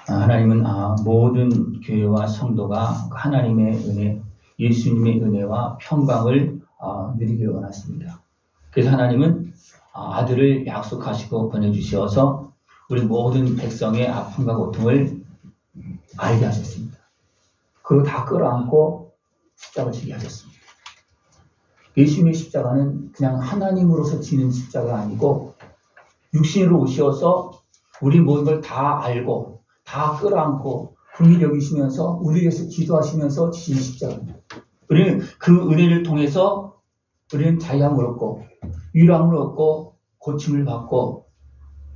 하나님은 모든 교회와 성도가 하나님의 은혜, 예수님의 은혜와 평강을 누리길 원하십니다. 그래서 하나님은 아들을 약속하시고 보내주셔서 우리 모든 백성의 아픔과 고통을 알게 하셨습니다. 그리고 다 끌어안고 십자가를 지게 하셨습니다. 예수님의 십자가는 그냥 하나님으로서 지는 십자가가 아니고 육신으로 오셔서 우리 모든 걸 다 알고 다 끌어안고 긍휼히 여기시면서 우리 위해서 기도하시면서 지신 십자가입니다. 우리는 그 은혜를 통해서 우리는 자유함을 얻고 위로함을 얻고 고침을 받고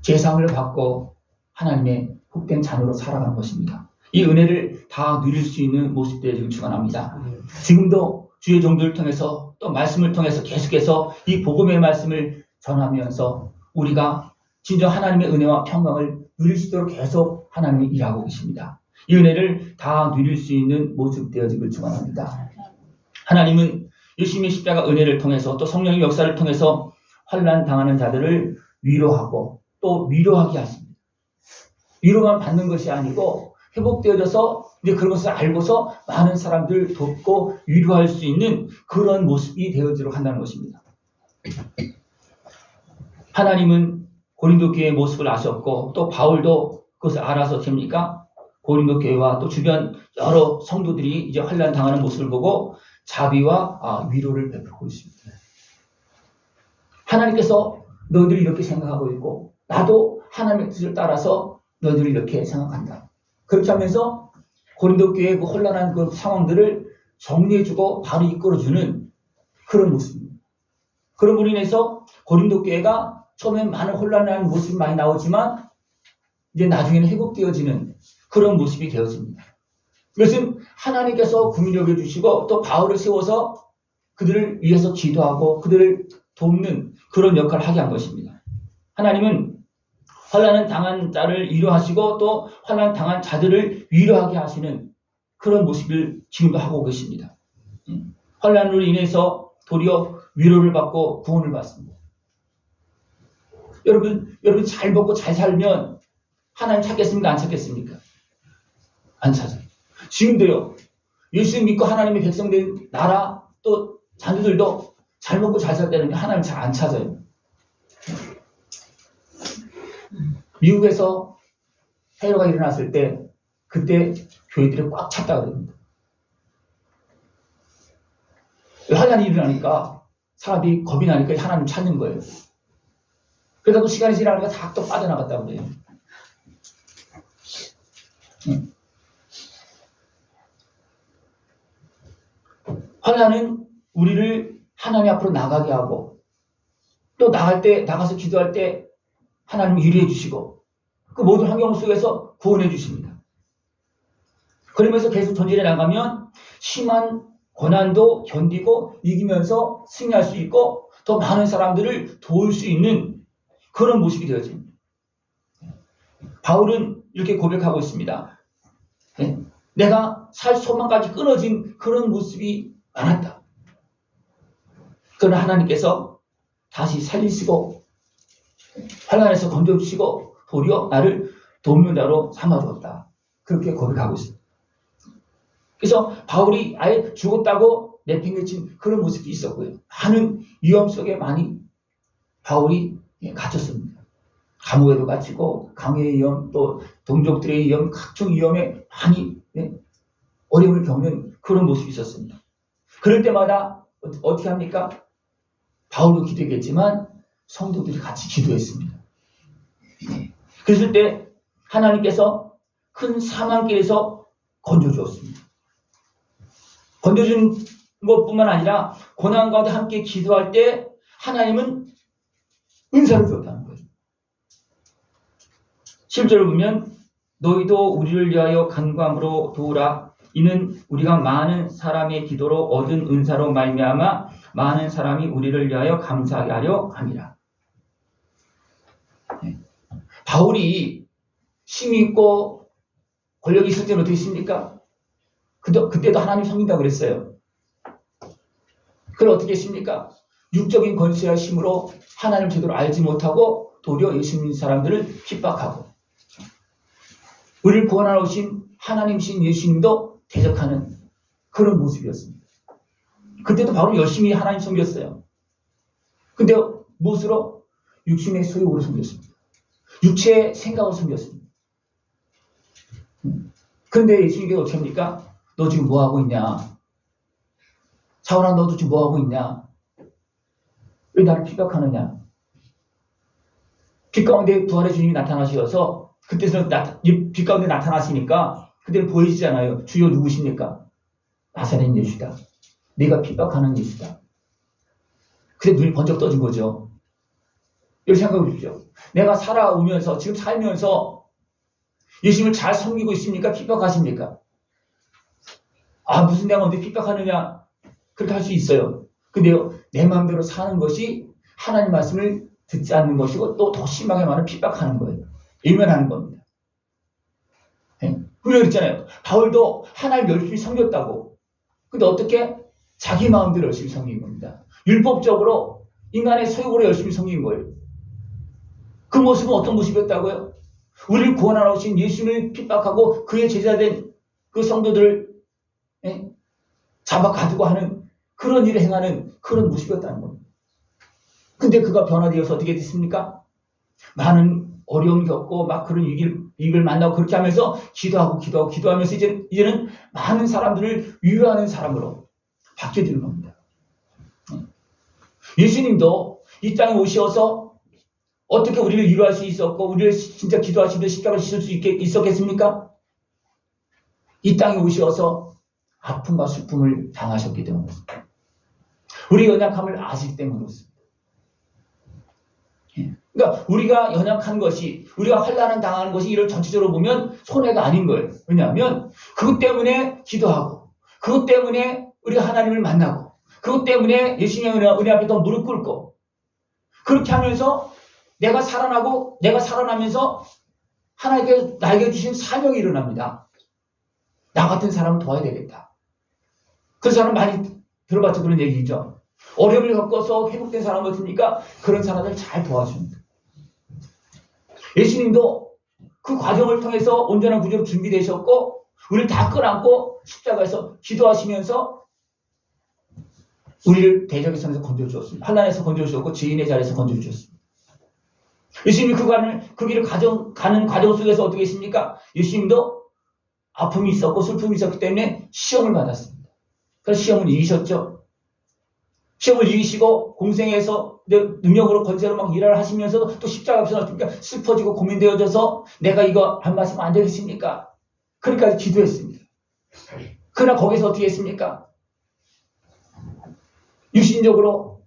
제상을 받고 하나님의 복된 자녀로 살아가는 것입니다. 이 은혜를 다 누릴 수 있는 모습들이 지금 축원합니다. 지금도 주의 종들을 통해서 또 말씀을 통해서 계속해서 이 복음의 말씀을 전하면서 우리가 진정 하나님의 은혜와 평강을 누릴 수 있도록 계속 하나님이 일하고 계십니다. 이 은혜를 다 누릴 수 있는 모습 되어지길 축원합니다. 하나님은 예수님의 십자가 은혜를 통해서 또 성령의 역사를 통해서 환난 당하는 자들을 위로하고 또 위로하게 하십니다. 위로만 받는 것이 아니고 회복되어져서 이제 그런 것을 알고서 많은 사람들을 돕고 위로할 수 있는 그런 모습이 되어지도록 한다는 것입니다. 하나님은 고린도 교회의 모습을 아셨고 또 바울도 그것을 알아서 됩니까? 고린도 교회와 또 주변 여러 성도들이 이제 환난 당하는 모습을 보고 자비와 위로를 베풀고 있습니다. 하나님께서 너희들이 이렇게 생각하고 있고 나도 하나님의 뜻을 따라서 너희들이 이렇게 생각한다. 그렇게 하면서 고린도 교회의 그 혼란한 그 상황들을 정리해주고 바로 이끌어주는 그런 모습입니다. 그런 분로 인해서 고린도 교회가 처음엔 많은 혼란한 모습이 많이 나오지만 이제 나중에는 회복되어지는 그런 모습이 되어집니다. 이것은 하나님께서 긍휼히 여겨주시고 또 바울을 세워서 그들을 위해서 기도하고 그들을 돕는 그런 역할을 하게 한 것입니다. 하나님은 환난을 당한 자를 위로하시고 또 환난 당한 자들을 위로하게 하시는 그런 모습을 지금도 하고 계십니다. 환난으로 인해서 도리어 위로를 받고 구원을 받습니다. 여러분 잘 먹고 잘 살면 하나님 찾겠습니까? 안 찾겠습니까? 안 찾아요. 지금도요. 예수 믿고 하나님의 백성된 나라 또 자녀들도 잘 먹고 잘 살 때는 하나님 잘 안 찾아요. 미국에서 테러가 일어났을 때 그때 교회들이 꽉 찼다 그럽니다. 환난이 일어나니까 사람들이 겁이 나니까 하나님 찾는 거예요. 그러다 또 시간이 지나니까 다 또 빠져나갔다고 그래요. 환난은 우리를 하나님 앞으로 나가게 하고 또 나가서 기도할 때 하나님을 위로해 주시고 그 모든 환경 속에서 구원해 주십니다. 그러면서 계속 전진해 나가면 심한 고난도 견디고 이기면서 승리할 수 있고 더 많은 사람들을 도울 수 있는 그런 모습이 되어집니다. 바울은 이렇게 고백하고 있습니다. 내가 살 소망까지 끊어진 그런 모습이 많았다. 그러나 하나님께서 다시 살리시고 환난에서 건져주시고 도리어 나를 돕는 자로 삼아주었다. 그렇게 고백하고 있습니다. 그래서 바울이 아예 죽었다고 내팽개친 그런 모습이 있었고요. 많은 위험 속에 많이 바울이 갇혔습니다. 감옥에도 갇히고 강의 위험 또 동족들의 위험 각종 위험에 많이 어려움을 겪는 그런 모습이 있었습니다. 그럴 때마다 어떻게 합니까? 바울도 기도했지만 성도들이 같이 기도했습니다. 그랬을 때 하나님께서 큰 사망길에서 건져주었습니다. 건져준 것뿐만 아니라 고난 가운데 함께 기도할 때 하나님은 은사를 주었다는 거예요. 10절을 보면 너희도 우리를 위하여 간구함으로 도우라. 이는 우리가 많은 사람의 기도로 얻은 은사로 말미암아 많은 사람이 우리를 위하여 감사하게 하려 함이라. 바울이 힘이 있고 권력이 있을 때는 어떻게 했습니까? 그때도 하나님 섬긴다고 그랬어요. 그걸 어떻게 했습니까? 육적인 권세와 힘으로 하나님을 제대로 알지 못하고 도리어 예수 믿는 사람들을 핍박하고 우리를 구원하러 오신 하나님이신 예수님도 대적하는 그런 모습이었습니다. 그때도 바로 열심히 하나님 섬겼어요. 근데 무엇으로? 육신의 소욕으로 섬겼습니다. 육체의 생각으로 섬겼습니다. 그런데 예수님께서 어떻게 합니까? 너 지금 뭐 하고 있냐? 사울아, 너도 지금 뭐 하고 있냐? 왜 나를 핍박하느냐? 빛 가운데 부활의 주님이 나타나셔서 그때는 빛 가운데 나타나시니까 그때는 보이시잖아요. 주여 누구십니까? 나사렛 예수다. 네가 핍박하는 예수다. 그때 눈이 번쩍 떠진 거죠. 여기 생각해 보십시오. 내가 살아오면서 지금 살면서 예수님을 잘 섬기고 있습니까? 핍박하십니까? 아, 무슨 내가 언제 핍박하느냐? 그렇게 할 수 있어요. 근데요, 내 마음대로 사는 것이 하나님 말씀을 듣지 않는 것이고 또 더 심하게 말하면 핍박하는 거예요. 외면하는 겁니다. 우리가 그랬잖아요. 바울도 하나님 열심히 섬겼다고. 근데 어떻게? 자기 마음대로 열심히 섬긴 겁니다. 율법적으로 인간의 소욕으로 열심히 섬긴 거예요. 그 모습은 어떤 모습이었다고요? 우리를 구원하러 오신 예수님을 핍박하고 그의 제자된 그 성도들을 잡아 가두고 하는 그런 일을 행하는 그런 모습이었다는 겁니다. 근데 그가 변화되어서 어떻게 됐습니까? 많은 어려움 겪고 막 그런 위기를 만나고 그렇게 하면서 기도하면서 이제는 많은 사람들을 위로하는 사람으로 바뀌어지는 겁니다. 예수님도 이 땅에 오셔서 어떻게 우리를 위로할 수 있었고 우리를 진짜 기도하시면서 십자가를 지실 수 있었겠습니까? 이 땅에 오셔서 아픔과 슬픔을 당하셨기 때문입니다. 우리 연약함을 아실 때문이었습니다. 그러니까 우리가 연약한 것이, 우리가 환난을 당하는 것이 이를 전체적으로 보면 손해가 아닌 거예요. 왜냐하면 그것 때문에 기도하고, 그것 때문에 우리가 하나님을 만나고, 그것 때문에 예수님의 은혜 앞에 더 무릎 꿇고, 그렇게 하면서 내가 살아나고, 내가 살아나면서 하나님께 나에게 주신 사명이 일어납니다. 나 같은 사람을 도와야 되겠다. 그 사람 많이 들어봤죠? 그런 얘기죠. 어려움을 겪어서 회복된 사람 같으니까 그런 사람을 잘 도와줍니다. 예수님도 그 과정을 통해서 온전한 구주로 준비되셨고 우리를 다 끌어안고 십자가에서 기도하시면서 우리를 대적의 손에서 건져주셨습니다. 환난에서 건져주셨고 죄인의 자리에서 건져주셨습니다. 예수님이 그 길을 가는 과정 속에서 어떻게 했습니까? 예수님도 아픔이 있었고 슬픔이 있었기 때문에 시험을 받았습니다. 그래서 시험을 이기셨죠. 시험을 이기시고 공생에서 능력으로 권세로 막 일을 하시면서도 또 십자가 앞에서 어떻게 슬퍼지고 고민되어져서 내가 이거 안 마시면 안 되겠습니까? 그러니까 기도했습니다. 그러나 거기서 어떻게 했습니까? 육신적으로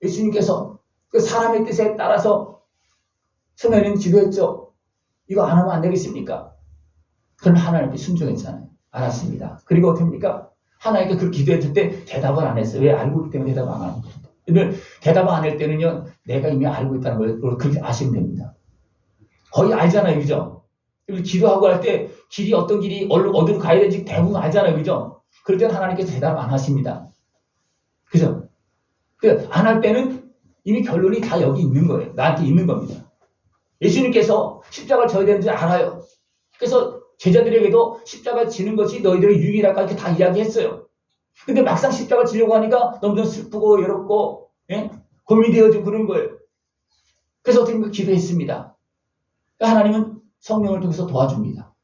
예수님께서 그 사람의 뜻에 따라서 처음에는 기도했죠. 이거 안 하면 안 되겠습니까? 그럼 하나님께 순종했잖아요. 알았습니다. 그리고 어떻게 합니까? 하나님께 그 기도했을 때 대답을 안 했어요. 왜? 알고 있기 때문에 대답 안 하는 거예요. 대답 안 할 때는요, 내가 이미 알고 있다는 걸 그렇게 아시면 됩니다. 거의 알잖아요. 그죠? 기도하고 할 때 길이 어떤 길이 어디로 가야 되는지 대부분 알잖아요. 그죠? 그럴 때는 하나님께서 대답 안 하십니다. 그죠? 안 할 때는 이미 결론이 다 여기 있는 거예요. 나한테 있는 겁니다. 예수님께서 십자가를 져야 되는지 알아요. 그래서 제자들에게도 십자가 지는 것이 너희들의 유익이랄까 이렇게 다 이야기했어요. 근데 막상 십자가 지려고 하니까 너무나 슬프고 외롭고 고민되어지고 그런 거예요. 그래서 어떻게 기도했습니다. 하나님은 성령을 통해서 도와줍니다.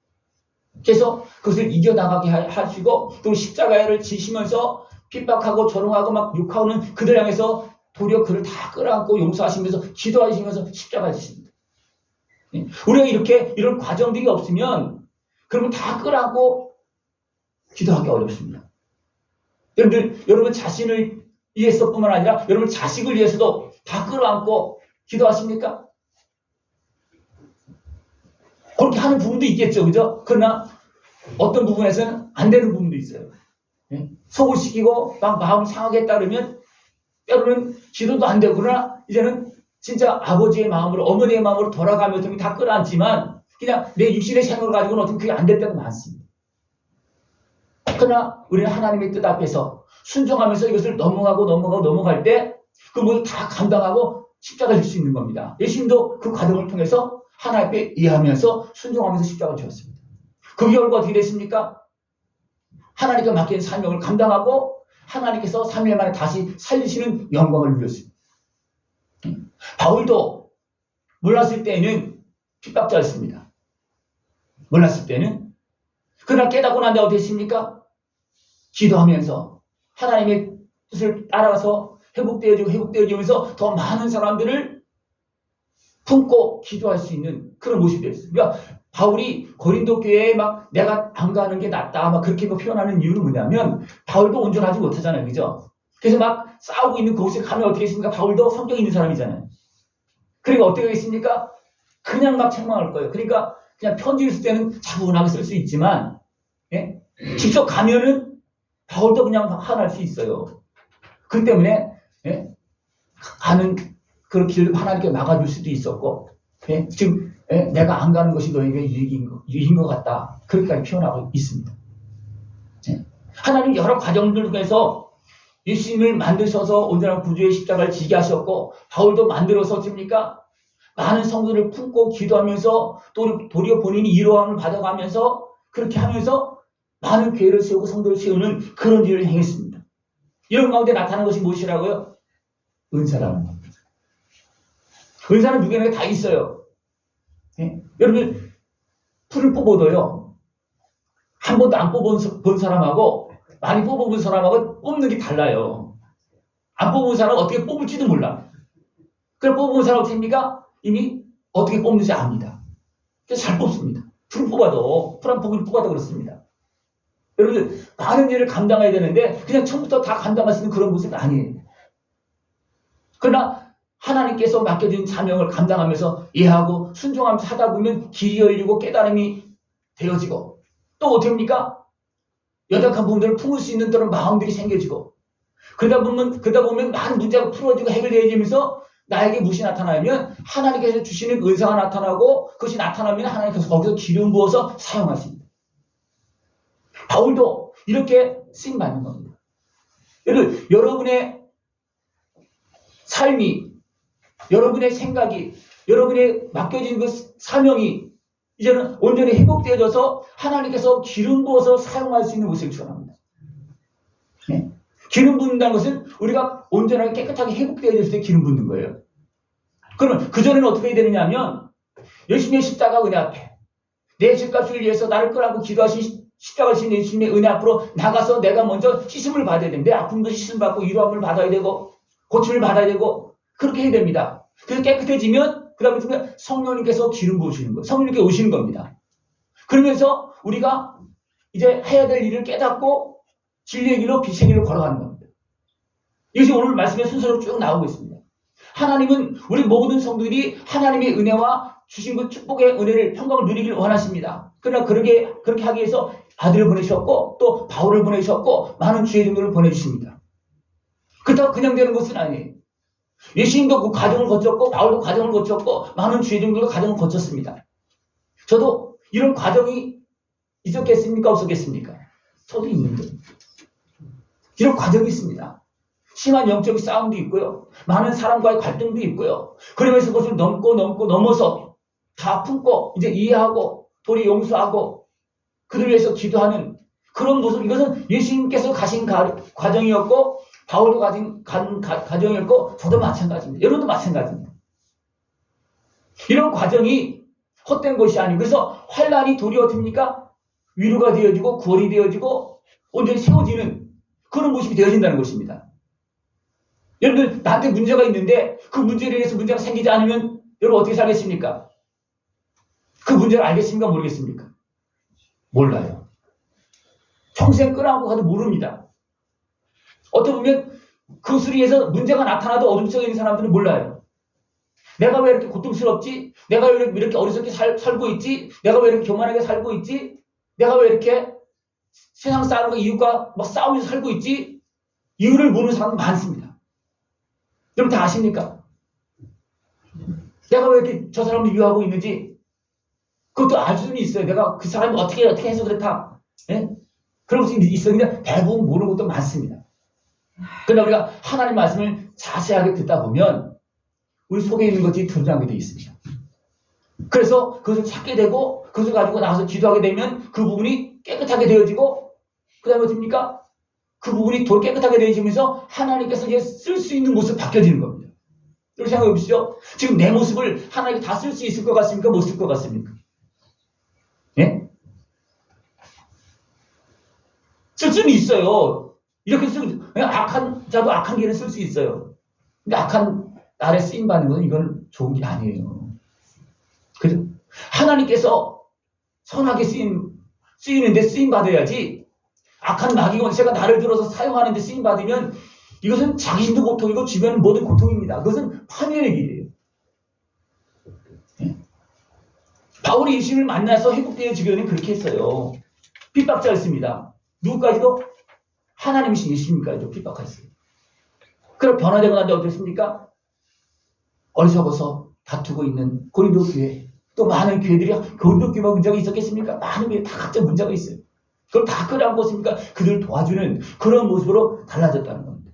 그래서 그것을 이겨나가게 하시고 또 십자가를 지시면서 핍박하고 조롱하고 막 욕하는 그들 향해서 도리어 그를 다 끌어안고 용서하시면서 기도하시면서 십자가를 지십니다. 우리가 이런 과정들이 없으면 그러면 다 끌어안고 기도하기 어렵습니다. 여러분 자신을 위해서뿐만 아니라 여러분 자식을 위해서도 다 끌어안고 기도하십니까? 그렇게 하는 부분도 있겠죠. 그죠? 그러나 어떤 부분에서는 안 되는 부분도 있어요. 속을 시키고 막 마음을 상하게 했다 그러면 때로는 기도도 안 되고 그러나 이제는 진짜 아버지의 마음으로 어머니의 마음으로 돌아가면서 다 끌어안지만 그냥 내 육신의 생각을 가지고는 어떻게 그게 안 될 때가 많습니다. 그러나 우리는 하나님의 뜻 앞에서 순종하면서 이것을 넘어갈 때 그 모두 다 감당하고 십자가 질 수 있는 겁니다. 예수님도 그 과정을 통해서 하나님 앞에 이해하면서 순종하면서 십자가 지었습니다. 그 결과 어떻게 됐습니까? 하나님께 맡긴 사명을 감당하고 하나님께서 3일 만에 다시 살리시는 영광을 누렸습니다. 바울도 몰랐을 때는 핍박자였습니다. 몰랐을 때는. 그러나 깨닫고 난 다음에 어떻게 했습니까? 기도하면서 하나님의 뜻을 따라가서 회복되어지면서 더 많은 사람들을 품고 기도할 수 있는 그런 모습이 됐어요. 그러니까 바울이 고린도 교회에 막 내가 안 가는 게 낫다 막 그렇게 표현하는 이유는 뭐냐면 바울도 온전하지 못하잖아요. 그죠? 그래서 막 싸우고 있는 그곳에 가면 어떻게 했습니까? 바울도 성격이 있는 사람이잖아요. 그러니까 어떻게 하겠습니까? 그냥 막 책망할 거예요. 그러니까 그냥 편지를 쓸 때는 차분하게 쓸 수 있지만 예? 직접 가면은 바울도 그냥 화날 수 있어요. 그 때문에 예? 가는 그런 길을 하나님께 막아줄 수도 있었고 예? 지금 예? 내가 안 가는 것이 너에게 유익인 것 같다. 그렇게까지 표현하고 있습니다. 예? 하나님 여러 과정들 중에서 예수님을 만드셔서 온전한 구주의 십자가를 지게 하셨고 바울도 만들어서 줍니까? 많은 성도를 품고 기도하면서 또 도리어 본인이 이로함을 받아가면서 그렇게 하면서 많은 교회를 세우고 성도를 세우는 그런 일을 행했습니다. 이런 가운데 나타나는 것이 무엇이라고요? 은사라는 겁니다. 은사는 누구에게 다 있어요. 예? 여러분 풀을 뽑아도요. 한 번도 안 뽑은 사람하고 많이 뽑아본 사람하고 뽑는 게 달라요. 안 뽑은 사람은 어떻게 뽑을지도 몰라. 그래 뽑은 사람은 어떻게 합니까? 이미 어떻게 뽑는지 압니다. 그래서 잘 뽑습니다. 풀 한 포기를 뽑아도 그렇습니다. 여러분 많은 일을 감당해야 되는데 그냥 처음부터 다 감당할 수 있는 그런 모습은 아니에요. 그러나 하나님께서 맡겨진 사명을 감당하면서 이해하고 순종하면서 하다 보면 길이 열리고 깨달음이 되어지고 또 어떻게 합니까? 연약한 부분들을 품을 수 있는 그런 마음들이 생겨지고 그러다 보면 많은 문제가 풀어지고 해결되어지면서 나에게 무엇이 나타나면 하나님께서 주시는 은사가 나타나고 그것이 나타나면 하나님께서 거기서 기름 부어서 사용하십니다. 바울도 이렇게 쓰임받는 겁니다. 여러분의 삶이 여러분의 생각이 여러분의 맡겨진 그 사명이 이제는 온전히 회복되어져서 하나님께서 기름 부어서 사용할 수 있는 모습을 추원합니다. 네? 기름 붓는다는 것은 우리가 온전하게 깨끗하게 회복되어질 때 기름 붓는 거예요. 그러면 그전에는 어떻게 해야 되느냐 하면 예수님의 십자가 은혜 앞에 내 죄값을 위해서 나를 끌어안고 기도하신 십자가를 지신 예수님의 은혜 앞으로 나가서 내가 먼저 씻음을 받아야 됩니다. 내 아픔도 씻음 받고 위로함을 받아야 되고 고침을 받아야 되고 그렇게 해야 됩니다. 그래서 깨끗해지면 그 다음에 성령님께서 기름 부으시는 거예요. 성령님께 오시는 겁니다. 그러면서 우리가 이제 해야 될 일을 깨닫고 진리의 길로 빛의 길로 걸어가는 겁니다. 이것이 오늘 말씀의 순서로 쭉 나오고 있습니다. 하나님은 우리 모든 성도들이 하나님의 은혜와 주신 그 축복의 은혜를 평강을 누리길 원하십니다. 그러나 그렇게 하기 위해서 아들을 보내셨고 또 바울을 보내셨고 많은 주의 종들을 보내주십니다. 그렇다고 그냥 되는 것은 아니에요. 예수님도 그 과정을 거쳤고 바울도 과정을 거쳤고 많은 주의 종들도 과정을 거쳤습니다. 저도 이런 과정이 있었겠습니까? 없었겠습니까? 저도 있는데 이런 과정이 있습니다. 심한 영적인 싸움도 있고요. 많은 사람과의 갈등도 있고요. 그러면서 그것을 넘어서 다 품고 이제 이해하고 도리 용서하고 그들 위해서 기도하는 그런 모습. 이것은 예수님께서 가신 과정이었고 바울도 가진 과정이었고 저도 마찬가지입니다. 여러분도 마찬가지입니다. 이런 과정이 헛된 것이 아니고 그래서 환난이 도리어 됩니까? 위로가 되어지고 구원이 되어지고 온전히 세워지는 그런 모습이 되어진다는 것입니다. 여러분들 나한테 문제가 있는데 그 문제에 대해서 문제가 생기지 않으면 여러분 어떻게 살겠습니까? 그 문제를 알겠습니까? 모르겠습니까? 몰라요. 평생 끌어안고 가도 모릅니다. 어떻게 보면 그것을 위해서 문제가 나타나도 어둠 속에 있는 사람들은 몰라요. 내가 왜 이렇게 고통스럽지? 내가 왜 이렇게 어리석게 살고 있지? 내가 왜 이렇게 교만하게 살고 있지? 내가 왜 이렇게 세상 사람과 이웃과 막 싸우면서 살고 있지? 이유를 모르는 사람은 많습니다. 여러분 다 아십니까? 내가 왜 이렇게 저 사람을 미워하고 있는지 그것도 알 수는 있어요. 내가 그 사람이 어떻게 해서 그렇다. 예? 그런 것이 있어요. 근데 대부분 모르는 것도 많습니다. 그러나 우리가 하나님 말씀을 자세하게 듣다 보면 우리 속에 있는 것들이 드러나게 되어 있습니다. 그래서 그것을 찾게 되고 그것을 가지고 나가서 기도하게 되면 그 부분이 깨끗하게 되어지고 그 다음에 어떻습니까? 그 부분이 더 깨끗하게 되어지면서 하나님께서 이제 쓸 수 있는 모습 바뀌어지는 겁니다. 이렇게 생각해 보시죠. 지금 내 모습을 하나님께 다 쓸 수 있을 것 같습니까? 못 쓸 것 같습니까? 예? 쓸 수는 있어요. 이렇게 악한 자도 악한 길을 쓸 수 있어요. 근데 악한 날에 쓰임 받는 것은 이건 좋은 게 아니에요. 그죠? 하나님께서 선하게 쓰이는데 쓰임 받아야지. 악한 마귀 권세가 나를 들어서 사용하는데 쓰임 받으면 이것은 자기 힘도 고통이고 주변은 모든 고통입니다. 그것은 파멸의 길이에요. 예? 바울이 예수님을 만나서 회복되어지기는 그렇게 했어요. 핍박자였습니다. 누구까지도? 하나님이신 예수님까지도 핍박했어요. 그럼 변화되고 난 다음에 어땠습니까? 어리석어서 다투고 있는 고린도 교회, 또 많은 교회들이 고린도 교회가 문제가 있었겠습니까? 많은 교회 다 각자 문제가 있어요. 그걸 다 끌어안고 있으니까 그들을 도와주는 그런 모습으로 달라졌다는 겁니다.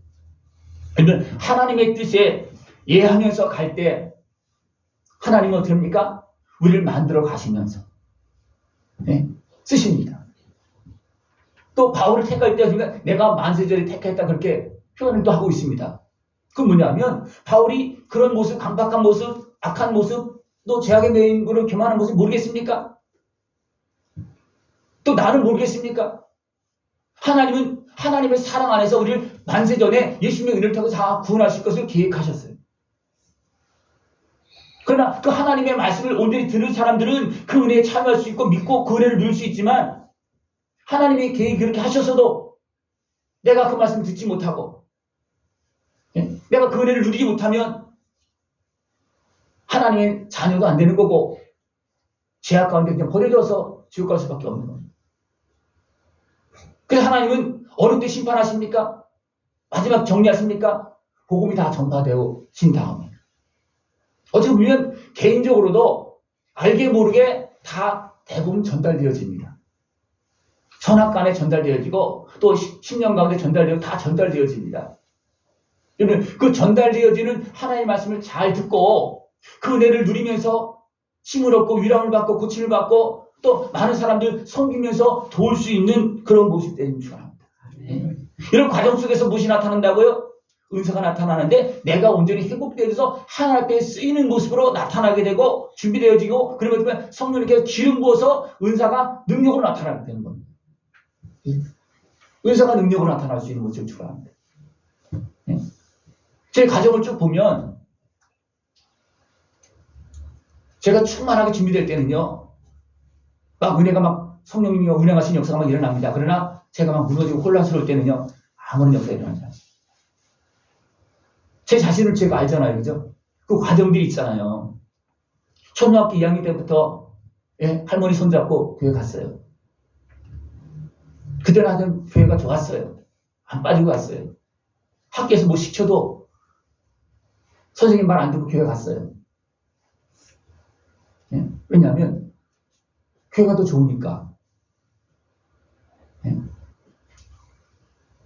그러면 하나님의 뜻에 예하면서 갈 때 하나님은 어떻게 합니까? 우리를 만들어 가시면서 쓰십니다. 또 바울을 택할 때 내가 만세절에 택했다 그렇게 표현을 또 하고 있습니다. 그건 뭐냐면 바울이 그런 모습, 강박한 모습, 악한 모습, 또 죄악의 매인으로 교만한 모습 모르겠습니까? 또 나는 모르겠습니까? 하나님은 하나님의 사랑 안에서 우리를 만세전에 예수님의 은혜를 타고 다 구원하실 것을 계획하셨어요. 그러나 그 하나님의 말씀을 온전히 들은 사람들은 그 은혜에 참여할 수 있고 믿고 그 은혜를 누릴 수 있지만 하나님의 계획이 그렇게 하셨어도 내가 그 말씀을 듣지 못하고 내가 그 은혜를 누리지 못하면 하나님의 자녀가 안 되는 거고 죄악 가운데 그냥 버려져서 지옥 갈 수밖에 없는 겁니다. 그래서 하나님은 어느 때 심판하십니까? 마지막 정리하십니까? 복음이 다 전파되어진 다음에. 어떻게 보면 개인적으로도 알게 모르게 다 대부분 전달되어집니다. 선악간에 전달되어지고 또 10년 가운데 전달되고 다 전달되어집니다. 그러면 그 전달되어지는 하나님의 말씀을 잘 듣고 그 은혜를 누리면서 힘을 얻고 위로를 받고 고침을 받고 또 많은 사람들 섬기면서 도울 수 있는 그런 모습이 되는 줄 압니다. 이런 과정 속에서 무엇이 나타난다고요? 은사가 나타나는데 내가 온전히 회복되어서 하나님 앞에 쓰이는 모습으로 나타나게 되고 준비되어지고 그러면 성령님께서 기름 부어서 은사가 능력으로 나타나게 되는 겁니다. 은사가 능력으로 나타날 수 있는 모습을 추구합니다. 제 가정을 쭉 보면 제가 충만하게 준비될 때는요, 막 은혜가 막 성령님이 운행하신 역사가 막 일어납니다. 그러나 제가 막 무너지고 혼란스러울 때는요, 아무런 역사가 일어나지 않습니다. 제 자신을 제가 알잖아요. 그죠? 그 과정들이 있잖아요. 초등학교 2학년 때부터 할머니 손잡고 교회 갔어요. 그때는 하여튼 교회가 좋았어요. 안 빠지고 갔어요. 학교에서 뭐 시켜도 선생님 말 안 듣고 교회 갔어요. 왜냐하면 교회가 더 좋으니까.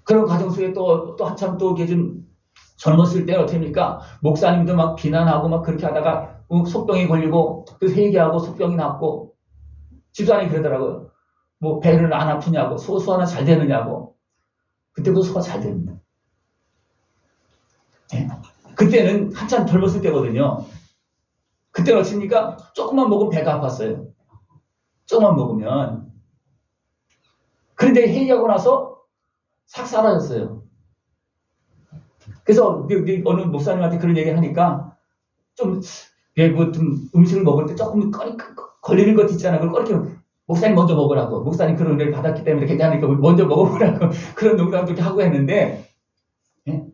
그런 과정 속에 또 한참 또 이렇게 좀 젊었을 때 어떻게 합니까? 목사님도 막 비난하고 막 그렇게 하다가 속병이 걸리고 그 회개하고 속병이 났고 집사람이 그러더라고요. 뭐 배는 안 아프냐고 소화 하나 잘 되느냐고. 그때부터 소화 잘 됩니다. 그때는 한참 젊었을 때거든요. 그때는 어떻습니까? 조금만 먹으면 배가 아팠어요. 조금만 먹으면. 그런데 회개하고 나서 싹 사라졌어요. 그래서 어느 목사님한테 그런 얘기를 하니까 좀 음식을 먹을 때 조금 걸리는 것 있잖아요. 그걸 꺼리게 목사님 먼저 먹으라고. 목사님 그런 은혜를 받았기 때문에 괜찮으니까 먼저 먹어보라고 그런 농담도 이렇게 하고 했는데 그러니까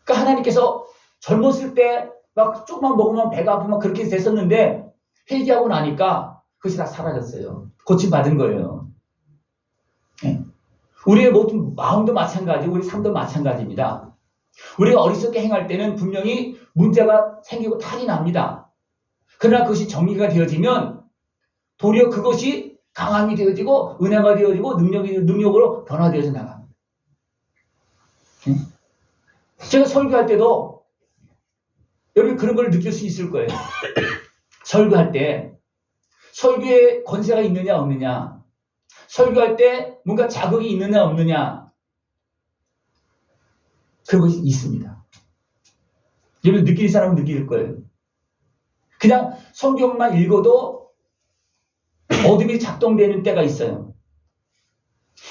하나님께서 젊었을 때 막 조금만 먹으면 배가 아프면 그렇게 됐었는데 회개하고 나니까 그것이 다 사라졌어요. 고침받은 거예요. 우리의 모든 마음도 마찬가지고 우리 삶도 마찬가지입니다. 우리가 어리석게 행할 때는 분명히 문제가 생기고 탈이 납니다. 그러나 그것이 정리가 되어지면 도리어 그것이 강함이 되어지고 은혜가 되어지고 능력으로 변화되어져 나갑니다. 제가 설교할 때도 여러분 그런 걸 느낄 수 있을 거예요. 설교할 때 설교에 권세가 있느냐 없느냐, 설교할 때 뭔가 자격이 있느냐 없느냐, 그것이 있습니다. 여러분 느낄 사람은 느낄 거예요. 그냥 성경만 읽어도 어둠이 작동되는 때가 있어요.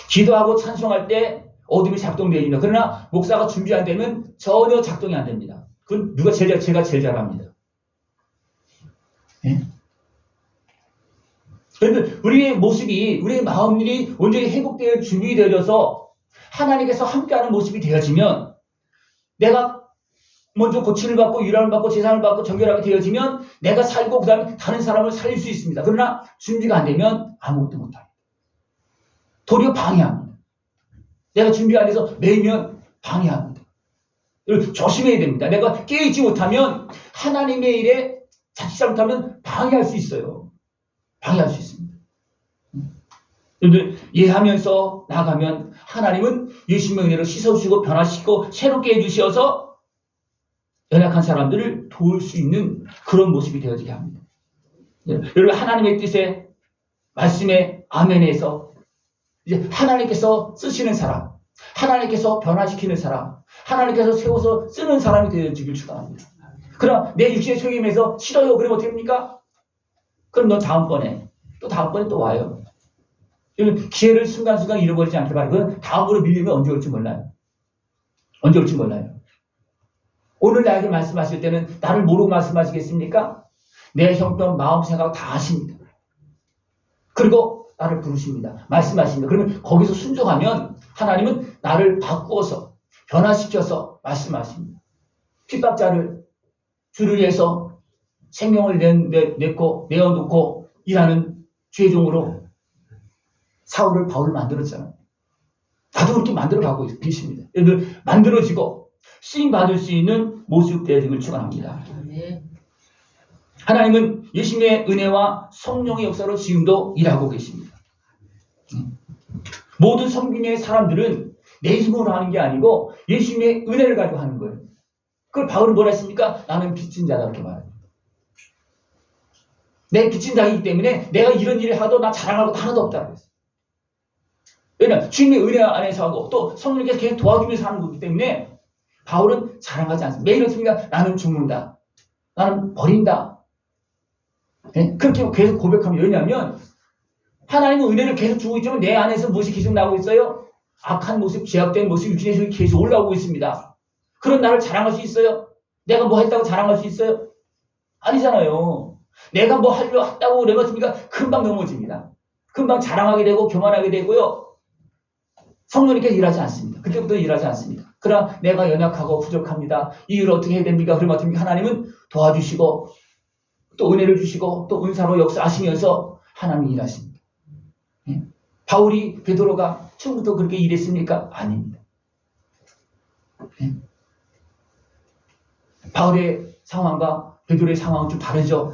기도하고 찬송할 때 어둠이 작동되어집니다. 그러나 목사가 준비 안 되면 전혀 작동이 안 됩니다. 그건 제가 제일 잘합니다. 예? 그런데 우리의 모습이, 우리의 마음들이 온전히 회복되어 준비되어져서 하나님께서 함께하는 모습이 되어지면, 내가 먼저 고침을 받고 유람을 받고 제사를 받고 정결하게 되어지면 내가 살고 그 다음에 다른 사람을 살릴 수 있습니다. 그러나 준비가 안 되면 아무것도 못합니다. 도리어 방해합니다. 내가 준비가 안 돼서 매이면 방해합니다. 조심해야 됩니다. 내가 깨어있지 못하면 하나님의 일에 자칫 잘못하면 방해할 수 있어요. 방해할 수 있습니다. 여러분들 이해하면서 나가면 하나님은 예수님의 은혜로 씻어주시고 변화시키고 새롭게 해주셔서 연약한 사람들을 도울 수 있는 그런 모습이 되어지게 합니다. 여러분 하나님의 뜻에 말씀에 아멘에서 이제 하나님께서 쓰시는 사람, 하나님께서 변화시키는 사람, 하나님께서 세워서 쓰는 사람이 되어지길 축원합니다. 그럼 내 육신의 속임에서 싫어요. 그러면 어떻게 됩니까? 그럼 너 다음번에 또 와요. 기회를 순간순간 잃어버리지 않게 바라고, 그건 다음으로 밀리면 언제 올지 몰라요. 언제 올지 몰라요. 오늘 나에게 말씀하실 때는 나를 모르고 말씀하시겠습니까? 내 형편, 마음, 생각 다 아십니다. 그리고 나를 부르십니다. 말씀하십니다. 그러면 거기서 순종하면 하나님은 나를 바꾸어서 변화시켜서 말씀하십니다. 핍박자를 주를 위해서 생명을 내어놓고 일하는 주의 종으로 사울을 바울을 만들었잖아요. 나도 그렇게 만들어가고 계십니다. 여러분 만들어지고 쓰임받을 수 있는 모습 되어짐을 축원합니다. 하나님은 예수님의 은혜와 성령의 역사로 지금도 일하고 계십니다. 모든 성김의 사람들은 내 힘으로 하는 게 아니고 예수님의 은혜를 가지고 하는 거예요. 그걸 바울은 뭐라 했습니까? 나는 빚진 자다 이렇게 말합니다. 내 빚진 자이기 때문에 내가 이런 일을 하도 나 자랑할 것도 하나도 없다고 했어요. 왜냐하면 주님의 은혜 안에서 하고 또 성령께서 계속 도와주면서 하는 거기 때문에 바울은 자랑하지 않습니다. 매일 어떻습니까? 나는 죽는다. 나는 버린다. 네? 그렇게 계속 고백합니다. 왜냐하면 하나님은 은혜를 계속 주고 있지만 내 안에서 무엇이 계속 나오고 있어요? 악한 모습, 제약된 모습, 육신의 속이 계속 올라오고 있습니다. 그런 나를 자랑할 수 있어요? 내가 뭐 했다고 자랑할 수 있어요? 아니잖아요. 내가 뭐 하려고 했다고 그러면 금방 넘어집니다. 금방 자랑하게 되고 교만하게 되고요. 성령님께서 일하지 않습니다. 그때부터 일하지 않습니다. 그러나 내가 연약하고 부족합니다. 이 일을 어떻게 해야 됩니까? 그러면 어떻게 하나님은 도와주시고 또 은혜를 주시고 또 은사로 역사하시면서 하나님이 일하십니다. 예? 바울이 베드로가 처음부터 그렇게 일했습니까? 아닙니다. 예? 바울의 상황과 베드로의 상황은 좀 다르죠.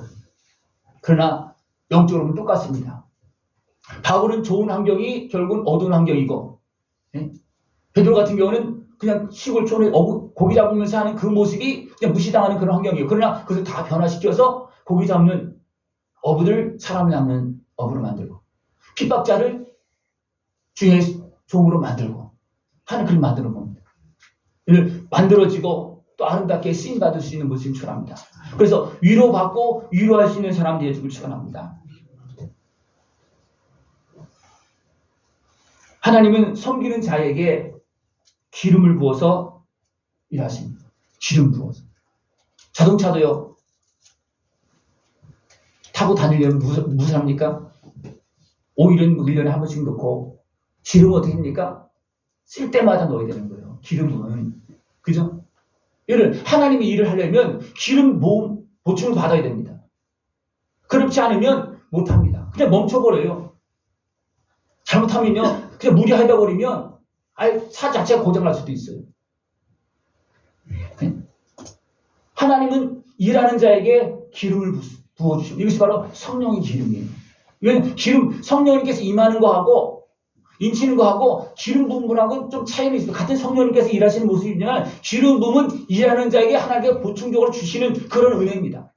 그러나 영적으로는 똑같습니다. 바울은 좋은 환경이 결국은 어두운 환경이고, 예? 베드로 같은 경우는 그냥 시골촌에 고기 잡으면서 하는 그 모습이 그냥 무시당하는 그런 환경이에요. 그러나 그것을 다 변화시켜서 고기 잡는 어부들 사람 잡는 어부로 만들고, 핍박자를 주의 종으로 만들고 하는 그런 만들어 봅니다. 만들어지고 또 아름답게 쓰임받을 수 있는 모습을 축원합니다. 그래서 위로받고 위로할 수 있는 사람 되어주길 축원합니다. 하나님은 섬기는 자에게 기름을 부어서 일하십니다. 기름 부어서. 자동차도요. 타고 다니려면 무슨 합니까? 오일은 1년에 한 번씩 넣고, 기름은 어떻게 합니까? 쓸 때마다 넣어야 되는 거예요. 기름은. 그죠? 하나님이 일을 하려면 기름 보충을 받아야 됩니다. 그렇지 않으면 못합니다. 그냥 멈춰버려요. 잘못하면요. 그냥 무리하다 버리면 차 자체가 고장날 수도 있어요. 네? 하나님은 일하는 자에게 기름을 부어주십니다. 이것이 바로 성령의 기름이에요. 이건 성령님께서 임하는 거하고 인치는 거하고 기름 부은 거하고는 좀 차이는 있습니다. 같은 성령님께서 일하시는 모습이지만 기름 부음은 일하는 자에게 하나님께서 보충적으로 주시는 그런 은혜입니다.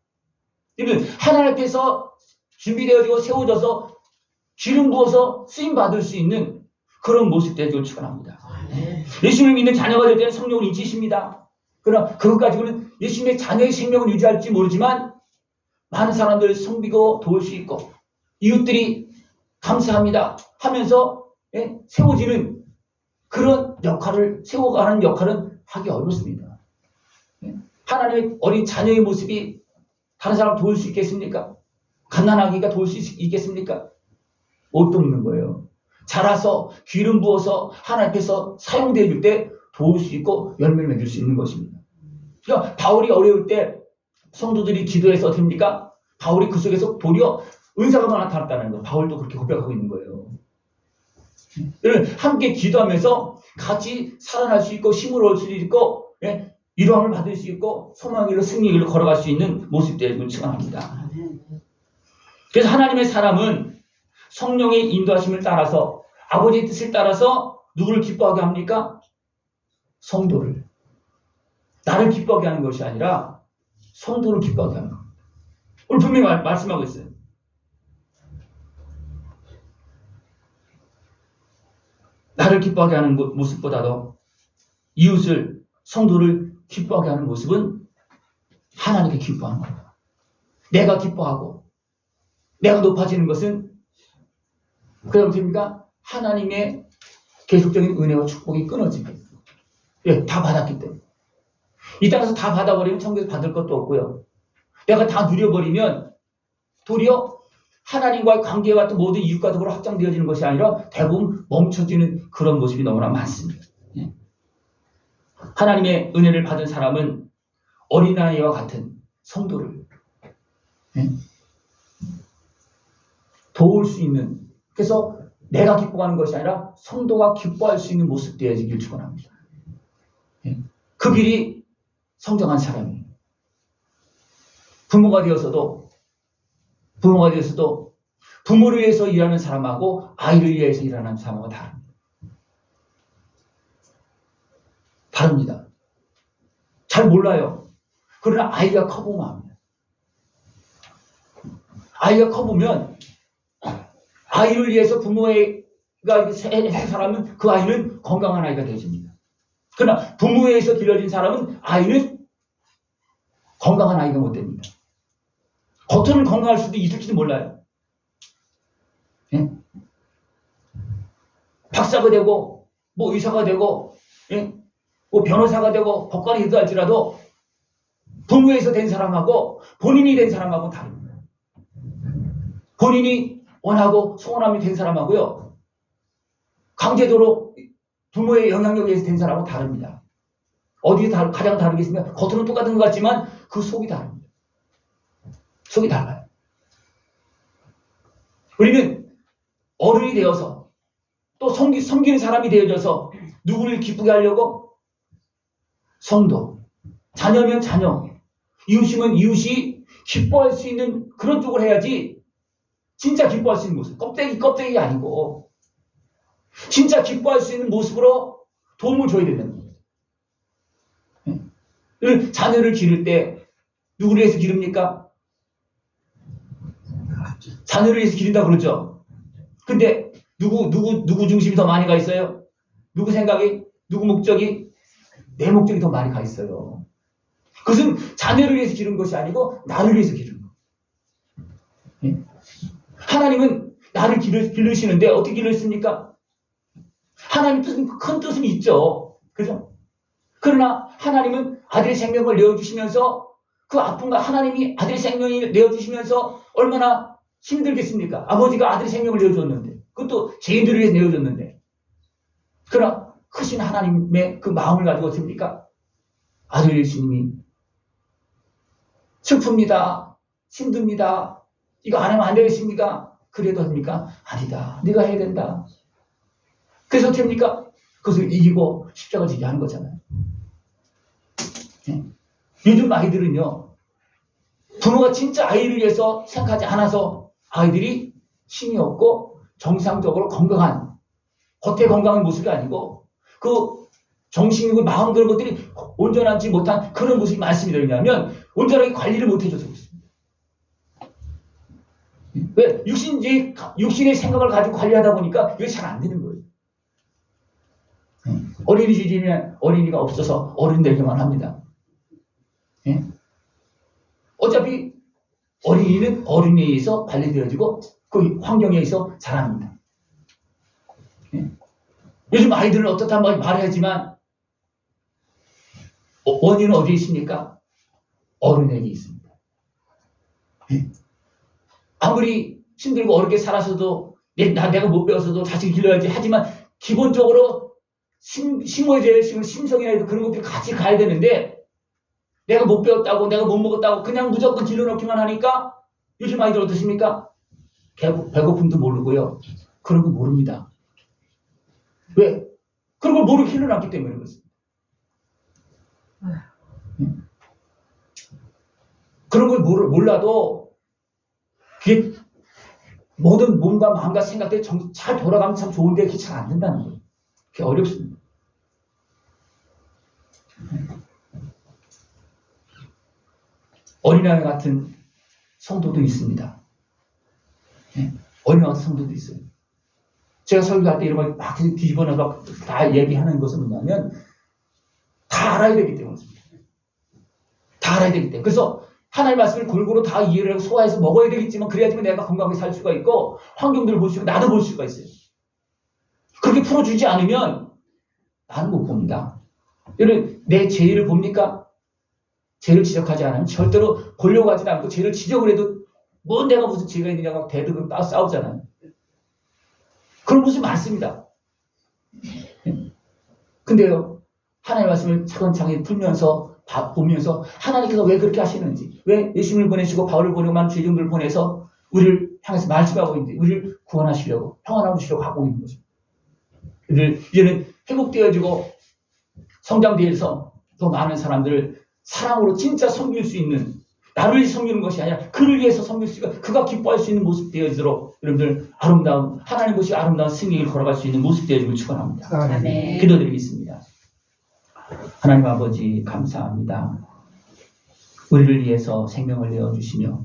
이는 하나님 앞에서 준비되어지고 세워져서 기름 부어서 쓰임 받을 수 있는 그런 모습 되기를 축원합니다. 예수님을 믿는 자녀가 될 때는 성령을 잊으십니다. 그러나 그것 가지고는 예수님의 자녀의 생명을 유지할지 모르지만 많은 사람들을 섬기고 도울 수 있고 이웃들이 감사합니다 하면서 세워지는 그런 역할을 세워가는 역할은 하기 어렵습니다. 하나님의 어린 자녀의 모습이 다른 사람 도울 수 있겠습니까? 갓난아기가 도울 수 있겠습니까? 옷도 없는 거예요. 자라서 기름 부어서 하나님 앞에서 사용되어 줄 때 도울 수 있고 열매를 맺을 수 있는 것입니다. 그러니까 바울이 어려울 때 성도들이 기도해서 됩니까? 바울이 그 속에서 도리어 은사가 나타났다는 거. 바울도 그렇게 고백하고 있는 거예요. 함께 기도하면서 같이 살아날 수 있고 힘을 얻을 수 있고 위로함을 받을 수 있고 소망의 길로 승리의 길로 걸어갈 수 있는 모습들을 측정합니다. 그래서 하나님의 사람은 성령의 인도하심을 따라서 아버지의 뜻을 따라서 누구를 기뻐하게 합니까? 성도를. 나를 기뻐하게 하는 것이 아니라 성도를 기뻐하게 하는 겁니다. 오늘 분명히 말씀하고 있어요. 나를 기뻐하게 하는 모습보다도 이웃을, 성도를 기뻐하게 하는 모습은 하나님께 기뻐하는 겁니다. 내가 기뻐하고 내가 높아지는 것은 그럼 됩니까? 하나님의 계속적인 은혜와 축복이 끊어집니다. 다 받았기 때문에. 이 땅에서 다 받아버리면 천국에서 받을 것도 없고요. 내가 다 누려버리면 도리어 하나님과의 관계와 또 모든 이웃과 더불어 확장되어지는 것이 아니라 대부분 멈춰지는 그런 모습이 너무나 많습니다. 하나님의 은혜를 받은 사람은 어린아이와 같은 성도를 도울 수 있는, 그래서 내가 기뻐하는 것이 아니라 성도가 기뻐할 수 있는 모습 되어지길 축원합니다. 그 길이 성장한 사람이에요. 부모가 되어서도 부모를 위해서 일하는 사람하고 아이를 위해서 일하는 사람하고 다릅니다. 잘 몰라요. 그러나 아이가 커보면 합니다. 아이가 커보면 아이를 위해서 부모가 한 사람은 그 아이는 건강한 아이가 되어집니다. 그러나 부모에 의해서 길러진 사람은 아이는 건강한 아이가 못 됩니다. 겉으로는 건강할 수도 있을지도 몰라요. 박사가 되고 뭐 의사가 되고 뭐 변호사가 되고 법관이 되도 할지라도 부모에서 된 사람하고 본인이 된 사람하고 다릅니다. 본인이 원하고 소원함이 된 사람하고요, 강제적으로 부모의 영향력에 의해서 된 사람하고 다릅니다. 어디에 가장 다르겠습니까? 겉으로는 똑같은 것 같지만 그 속이 다릅니다. 속이 달라요. 우리는 어른이 되어서 또 섬기는 사람이 되어져서 누구를 기쁘게 하려고 성도, 자녀면 자녀, 이웃이면 이웃이 기뻐할 수 있는 그런 쪽을 해야지 진짜 기뻐할 수 있는 모습, 껍데기 아니고 진짜 기뻐할 수 있는 모습으로 도움을 줘야 된다는 거예요. 자녀를 기를 때 누구를 위해서 기릅니까? 자녀를 위해서 기른다고 그러죠. 근데 누구 중심이 더 많이 가 있어요? 누구 생각이, 누구 목적이? 내 목적이 더 많이 가 있어요. 그것은 자녀를 위해서 기른 것이 아니고 나를 위해서 기른 거예요. 하나님은 나를 기르시는데 어떻게 기르십니까? 하나님 뜻은, 큰 뜻은 있죠. 그죠? 그러나 하나님은 아들의 생명을 내어주시면서 그 아픔과 하나님이 아들의 생명을 내어주시면서 얼마나 힘들겠습니까? 아버지가 아들의 생명을 내어줬는데, 그것도 죄인들을 위해서 내어줬는데. 그러나 크신 하나님의 그 마음을 가지고 어떻습니까? 아들 예수님이 슬픕니다. 힘듭니다. 이거 안 하면 안 되겠습니까? 그래도 합니까? 아니다. 네가 해야 된다. 그래서 어떻게 합니까? 그것을 이기고 십자가를 지게 하는 거잖아요. 요즘 아이들은요, 부모가 진짜 아이를 위해서 생각하지 않아서 아이들이 힘이 없고 정상적으로 건강한, 겉에 건강한 모습이 아니고 그 정신이고 마음 그런 것들이 온전하지 못한 그런 모습이 많습니다. 왜냐하면 온전하게 관리를 못 해줘서 그렇습니다. 왜? 육신의 생각을 가지고 관리하다 보니까 이게 잘 안 되는 거예요. 어린이집이면 어린이가 없어서 어른 되기만 합니다. 예? 어차피 어린이는 어린이에 의해서 관리되어지고 그 환경에 의해서 자랍니다. 예? 요즘 아이들은 어떻단 말해야지만 원인은 어디에 있습니까? 어른에게 있습니다. 예? 아무리 힘들고 어렵게 살아서도 내가 못 배워서도 자식을 길러야지 하지만 기본적으로 심어야 될 심성이나 그런 것들이 같이 가야 되는데 내가 못 배웠다고 내가 못 먹었다고 그냥 무조건 길러놓기만 하니까 요즘 아이들 어떠십니까? 배고픔도 모르고요. 그런 거 모릅니다. 왜? 그런 걸 모르고 길러놨기 때문에 그렇습니다. 그런 걸 몰라도 그게 모든 몸과 마음과 생각들이 잘 돌아가면 참 좋은데 그게 잘 안 된다는 거예요. 그게 어렵습니다. 어린아이 같은 성도도 있습니다. 어린아이 같은 성도도 있어요. 제가 설교할 때 이런 걸 막 뒤집어내서 다 얘기하는 것은 뭐냐면 다 알아야 되기 때문입니다. 다 알아야 되기 때문에. 그래서 하나님의 말씀을 골고루 다 이해를 하고 소화해서 먹어야 되겠지만 그래야지만 내가 건강하게 살 수가 있고 환경들을 볼 수 있고 나도 볼 수가 있어요. 그렇게 풀어주지 않으면 나는 못 봅니다. 여러분 내 죄를 봅니까? 죄를 지적하지 않으면 절대로 보려고 하지 않고 죄를 지적을 해도 뭐 내가 무슨 죄가 있느냐고 대들고 싸우잖아요. 그런 모습이 많습니다. 근데요 하나님의 말씀을 차근차근 풀면서 보면서 하나님께서 왜 그렇게 하시는지 왜 예수님을 보내시고 바울을 보내고 많은 죄종들을 보내서 우리를 향해서 말씀하고 있는지 우리를 구원하시려고 평안하고 주시려고 하고 있는 거죠. 이제는 회복되어지고 성장되어서 더 많은 사람들을 사랑으로 진짜 섬길 수 있는 나를 위해 섬기는 것이 아니라 그를 위해서 섬길 수 있고 그가 기뻐할 수 있는 모습 되어지도록 여러분들 아름다운 하나님 것이 아름다운 승리를 걸어갈 수 있는 모습 되어지길 축원합니다. 아멘. 기도드리겠습니다. 하나님 아버지 감사합니다. 우리를 위해서 생명을 내어주시며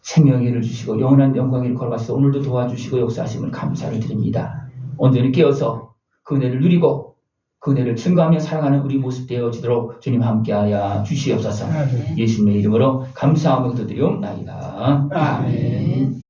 생명의 길을 주시고 영원한 영광을 걸어가셔서 오늘도 도와주시고 역사하심을 감사를 드립니다. 온전히 깨어서 그 은혜를 누리고 그 은혜를 증거하며 살아가는 우리 모습 되어지도록 주님 함께하여 주시옵소서. 예수님의 이름으로 감사하며 기도드리옵나이다. 아멘.